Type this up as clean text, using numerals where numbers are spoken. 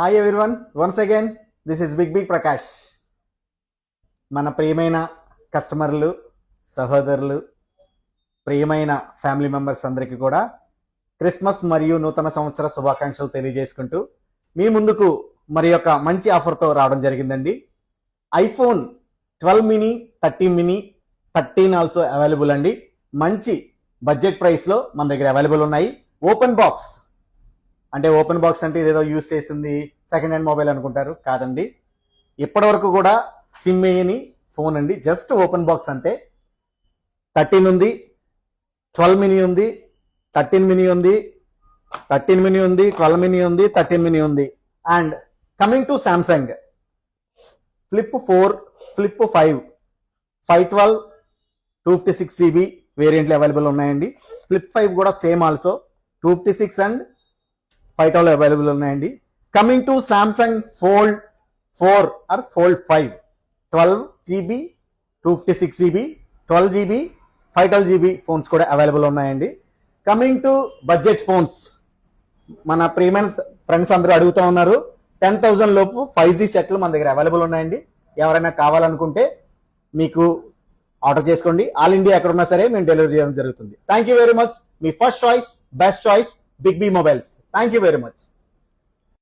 Hi everyone, once again this is big Prakash. మన ప్రియమైన కస్టమర్లు, సహోదరులు, ప్రియమైన ఫ్యామిలీ మెంబర్స్ అందరికీ కూడా క్రిస్మస్ మరియు నూతన సంవత్సర శుభాకాంక్షలు తెలియజేసుకుంటూ మీ ముందుకు మరి యొక్క మంచి ఆఫర్తో రావడం జరిగిందండి. IPhone 12 mini, 13 mini, 13 also available అండి. మంచి బడ్జెట్ ప్రైస్లో మన దగ్గర అవైలబుల్ ఉన్నాయి. ఓపెన్ బాక్స్ అంటే ఇదేదో యూస్ చేసింది సెకండ్ హ్యాండ్ మొబైల్ అనుకుంటారు, కాదండి. ఇప్పటి వరకు కూడా సిమ్ వేయని ఫోన్ అండి, జస్ట్ ఓపెన్ బాక్స్ అంతే. 13 ఉంది, 12 మినీ ఉంది, 13 మినీ ఉంది, 13 మినీ ఉంది, 12 మినీ ఉంది, 13 మినీ ఉంది. And coming to Samsung flip 4, flip 5, 512, 256 GB వేరియంట్లు అవైలబుల్ ఉన్నాయండి. ఫ్లిప్ 5 కూడా సేమ్ ఆల్సో 256 అండ్ 512 అవైలబుల్ ఉన్నాయండి. Coming to Samsung fold 4 or fold 5, 12 GB, 256 GB, 12 GB, 512 GB phones కూడా అవైలబుల్ ఉన్నాయండి. కమింగ్ టు బడ్జెట్ ఫోన్స్, మన premium friends అందరూ అడుగుతూ ఉన్నారు. 10,000 లోపు 5G సెట్లు మన దగ్గర అవైలబుల్ ఉన్నాయండి. ఎవరైనా కావాలనుకుంటే మీకు ఆర్డర్ చేసుకోండి. ఆల్ ఇండియా ఎక్కడ ఉన్నా సరే మేము డెలివరీ చేయడం జరుగుతుంది. Thank you very much. మీ first choice, best choice, big B mobiles. Thank you very much.